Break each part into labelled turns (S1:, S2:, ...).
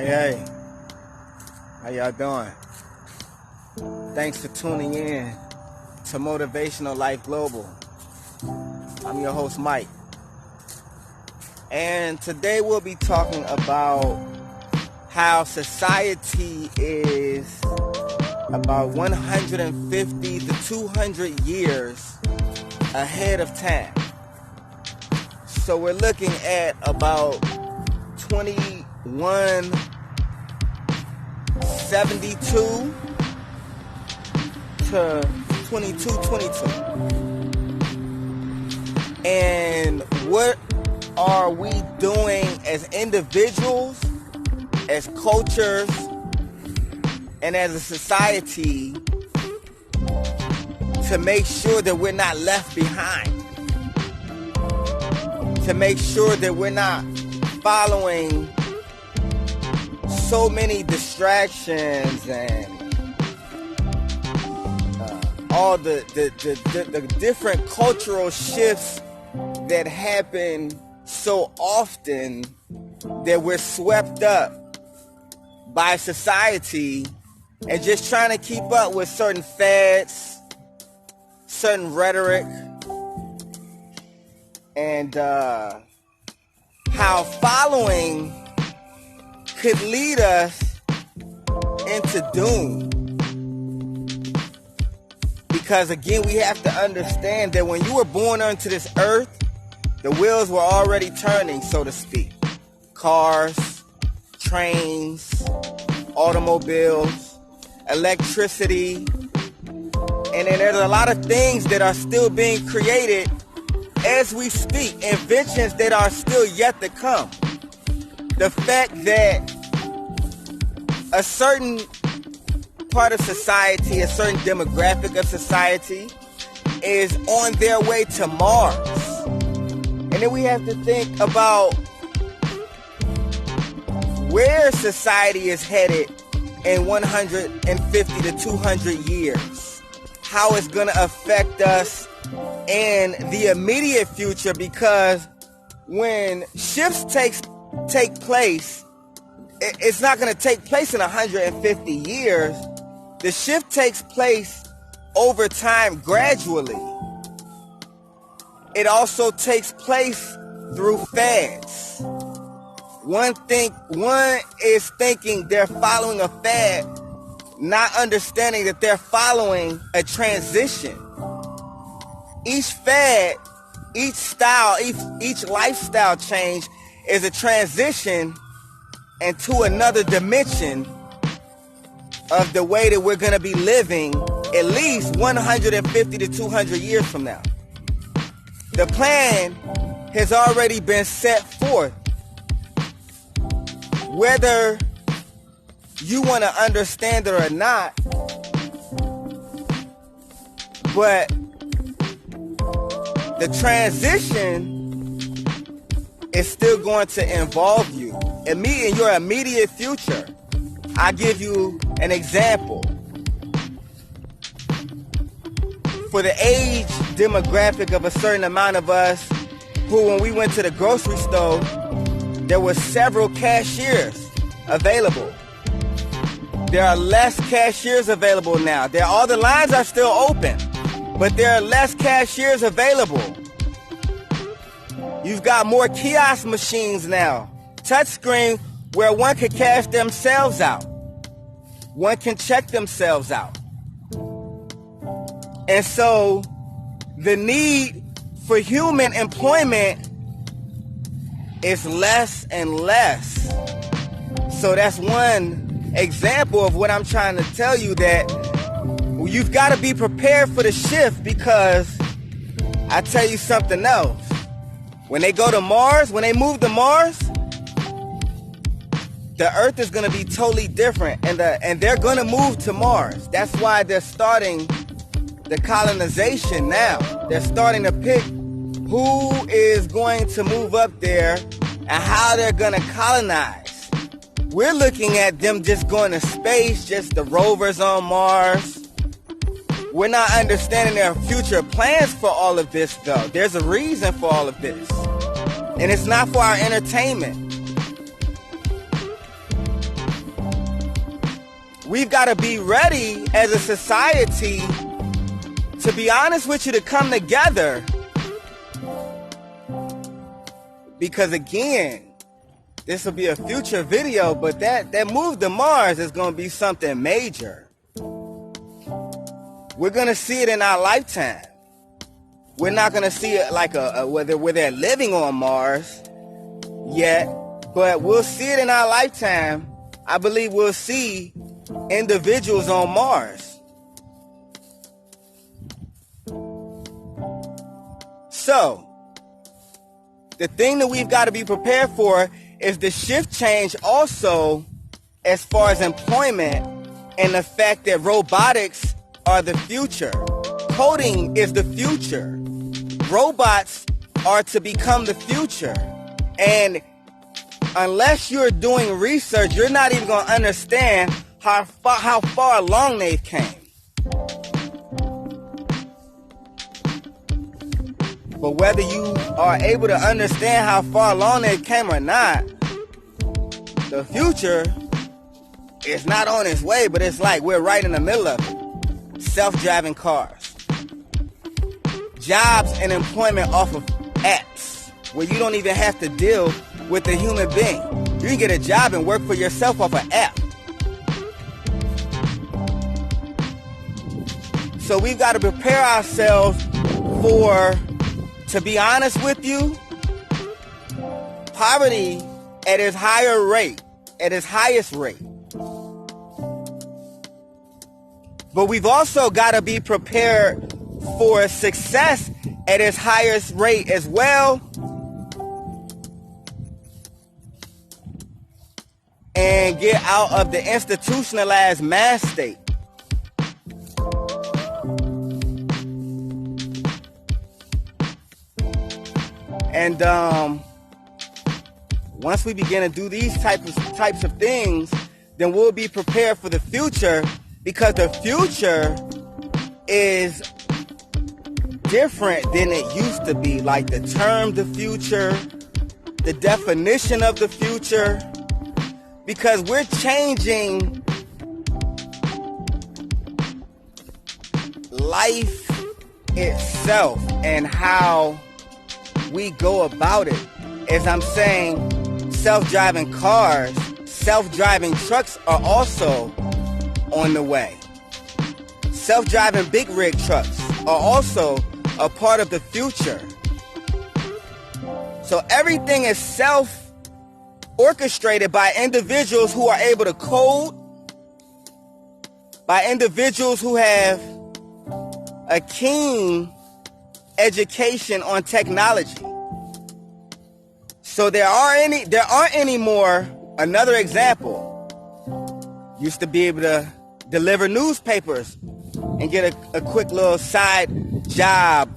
S1: Hey, how y'all doing? Thanks for tuning in to Motivational Life Global. I'm your host, Mike. And today we'll be talking about how society is about 150 to 200 years ahead of time. So we're looking at about 2172 to 2222. And what are we doing as individuals, as cultures, and as a society to make sure that we're not left behind? To make sure that we're not following so many distractions and all the different cultural shifts that happen so often that we're swept up by society and just trying to keep up with certain fads, certain rhetoric, and how following could lead us into doom. Because again, we have to understand that when you were born onto this earth, the wheels were already turning, so to speak. Cars, trains, automobiles, electricity, and then there's a lot of things that are still being created as we speak, inventions that are still yet to come. The fact that a certain part of society, a certain demographic of society is on their way to Mars. And then we have to think about where society is headed in 150 to 200 years. How it's going to affect us in the immediate future, because when shifts take place, it's not going to take place in 150 years. The shift takes place over time gradually. It also takes place through fads. One is thinking they're following a fad, not understanding that they're following a transition. Each fad, each style, each lifestyle change is a transition into another dimension of the way that we're going to be living at least 150 to 200 years from now. The plan has already been set forth. Whether you want to understand it or not, but the transition is still going to involve you in your immediate future. I'll give you an example. For the age demographic of a certain amount of us who, when we went to the grocery store, there were several cashiers available. There are less cashiers available now. All the lines are still open, but there are less cashiers available. You've got more kiosk machines now, touchscreen, where one can cash themselves out. One can check themselves out. And so the need for human employment is less and less. So that's one example of what I'm trying to tell you, that you've got to be prepared for the shift, because I tell you something else. When they go to Mars, when they move to Mars, the Earth is going to be totally different, and they're going to move to Mars. That's why they're starting the colonization now. They're starting to pick who is going to move up there and how they're going to colonize. We're looking at them just going to space, just the rovers on Mars. We're not understanding their future plans for all of this, though. There's a reason for all of this. And it's not for our entertainment. we've got to be ready as a society, to be honest with you, to come together. Because again, this will be a future video, but that move to Mars is going to be something major. We're going to see it in our lifetime. We're not going to see it like where they're living on Mars yet, but we'll see it in our lifetime. I believe we'll see individuals on Mars. So, the thing that we've got to be prepared for is the shift change also as far as employment and the fact that robotics are the future. Coding is the future. Robots are to become the future. And unless you're doing research, you're not even going to understand how far along they've came. But whether you are able to understand how far along they came or not, the future is not on its way, but it's like we're right in the middle of it. Self-driving cars. Jobs and employment off of apps, where you don't even have to deal with a human being. You can get a job and work for yourself off an app. So we've got to prepare ourselves for, to be honest with you, poverty at its highest rate. But we've also got to be prepared for success at its highest rate as well. And get out of the institutionalized mass state. And once we begin to do these types of things, then we'll be prepared for the future, because the future is different than it used to be. Like the term the future, the definition of the future, because we're changing life itself and how we go about it. As I'm saying, self-driving cars, self-driving trucks are also on the way. Self-driving big rig trucks are also a part of the future. So everything is self-orchestrated by individuals who are able to code, by individuals who have a keen education on technology. So there aren't any more. Another example, used to be able to deliver newspapers and get a quick little side job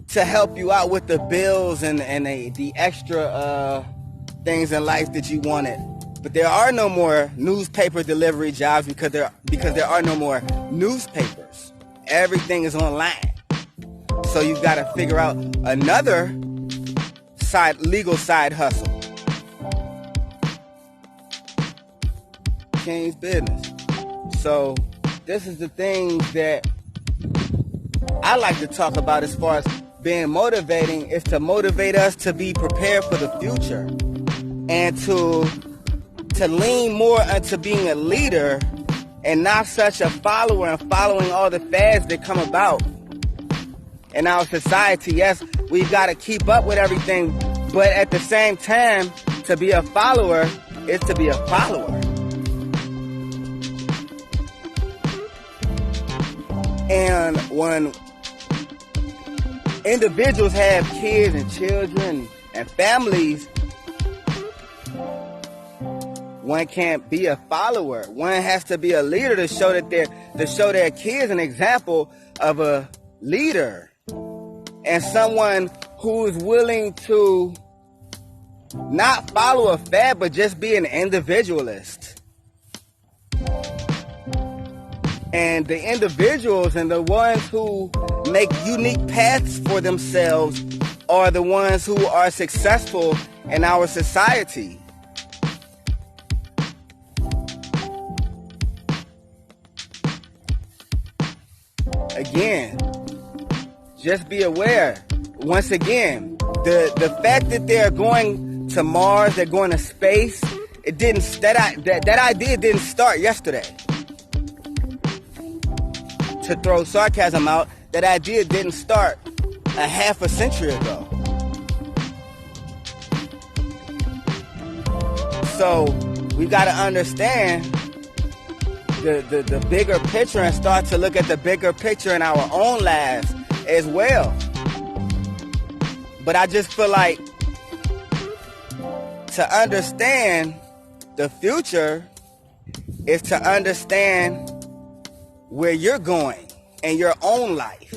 S1: to help you out with the bills and the extra things in life that you wanted. But there are no more newspaper delivery jobs because there are no more newspapers. Everything is online. So you've got to figure out another legal side hustle. King's business. So this is the things that I like to talk about as far as being motivating, is to motivate us to be prepared for the future and to lean more into being a leader and not such a follower and following all the fads that come about in our society. Yes, we've got to keep up with everything, but at the same time, to be a follower is to be a follower. And when individuals have kids and children and families, one can't be a follower. One has to be a leader to show their kids an example of a leader and someone who is willing to not follow a fad, but just be an individualist. And the individuals and the ones who make unique paths for themselves are the ones who are successful in our society. again, just be aware. Once again, the fact that they're going to Mars, they're going to space, that idea didn't start yesterday. To throw sarcasm out, that idea didn't start a half a century ago. So we've got to understand the bigger picture and start to look at the bigger picture in our own lives as well. But I just feel like to understand the future is to understand where you're going in your own life.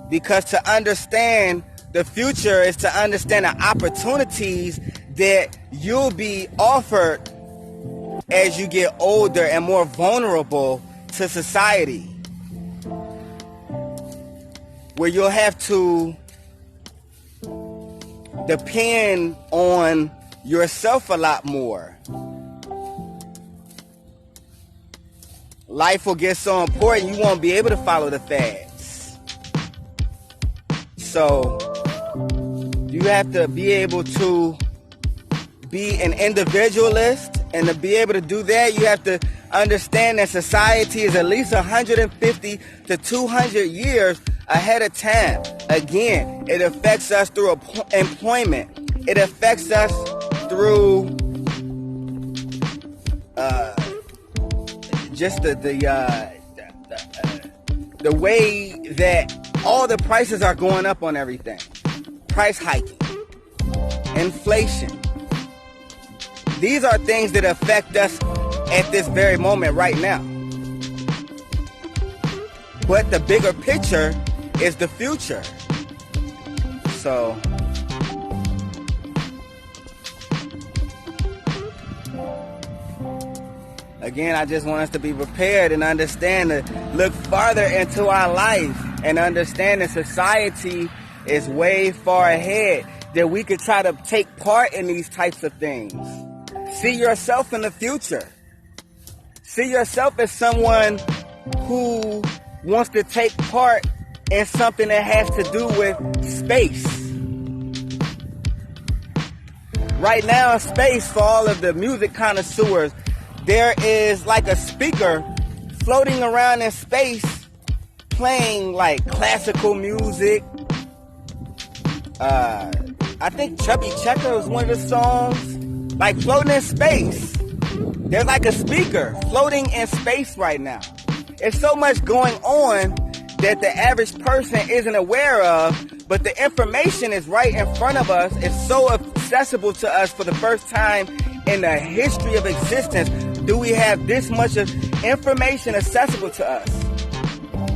S1: Because to understand the future is to understand the opportunities that you'll be offered as you get older and more vulnerable to society. Where you'll have to depend on yourself a lot more. Life will get so important you won't be able to follow the fads. So you have to be able to be an individualist, and to be able to do that, you have to understand that society is at least 150 to 200 years ahead of time. Again, it affects us through employment. It affects us through just the way that all the prices are going up on everything. Price hiking, inflation. These are things that affect us at this very moment right now. But the bigger picture is the future. So again, I just want us to be prepared and understand to look farther into our life and understand that society is way far ahead, that we could try to take part in these types of things. See yourself in the future. See yourself as someone who wants to take part in something that has to do with space. Right now in space, for all of the music connoisseurs, there is like a speaker floating around in space playing like classical music. I think Chubby Checker was one of the songs. Like floating in space. There's like a speaker floating in space right now. There's so much going on that the average person isn't aware of, but the information is right in front of us. It's so accessible to us for the first time in the history of existence. Do we have this much of information accessible to us?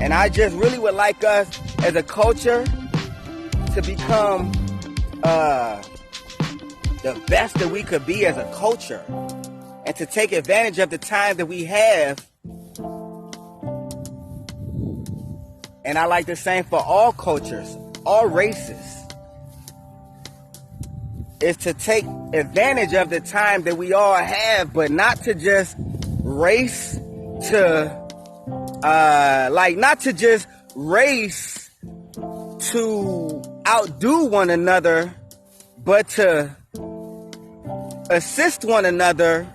S1: And I just really would like us as a culture to become the best that we could be as a culture, and to take advantage of the time that we have. And I like the same for all cultures, all races, is to take advantage of the time that we all have, but not to just race to outdo one another, but to assist one another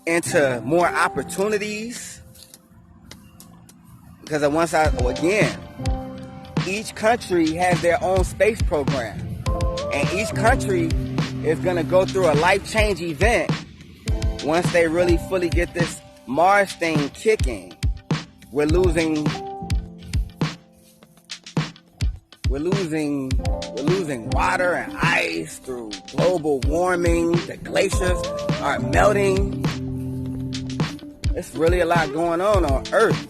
S1: into more opportunities. Because each country has their own space program, and each country is going to go through a life-change event once they really fully get this Mars thing kicking. We're losing water and ice through global warming. The glaciers are melting. There's really a lot going on Earth.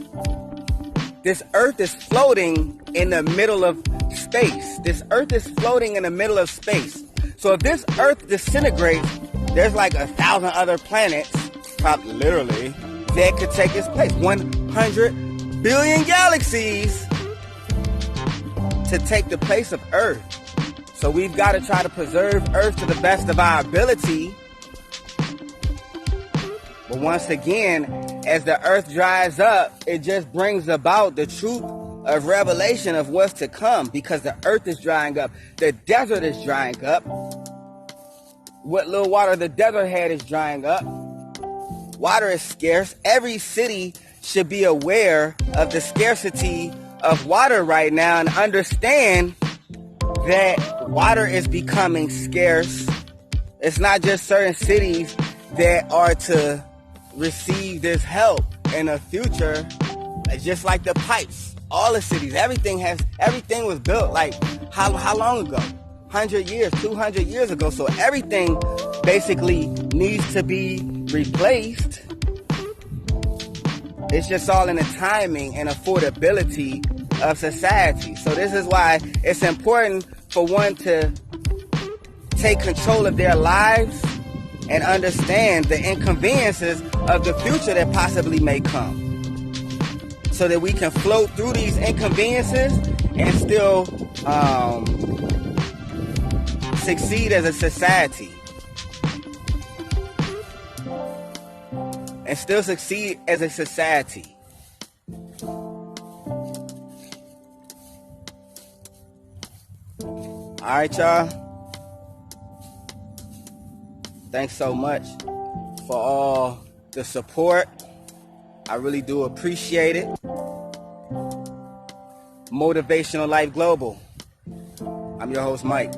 S1: This Earth is floating in the middle of space. This Earth is floating in the middle of space. So if this Earth disintegrates, there's like 1,000 other planets, probably literally, that could take its place. 100 billion galaxies to take the place of Earth. So we've got to try to preserve Earth to the best of our ability. But once again, as the earth dries up, it just brings about the truth of revelation of what's to come, because the earth is drying up. The desert is drying up. What little water the desert had is drying up. Water is scarce. Every city should be aware of the scarcity of water right now and understand that water is becoming scarce. It's not just certain cities that are to receive this help in the future. It's just like the pipes. All the cities, everything was built like how long ago? 100 years, 200 years ago. So everything basically needs to be replaced. It's just all in the timing and affordability of society. So this is why it's important for one to take control of their lives and understand the inconveniences of the future that possibly may come, so that we can float through these inconveniences and still succeed as a society. All right, y'all. Thanks so much for all the support. I really do appreciate it. Motivational Life Global. I'm your host, Mike.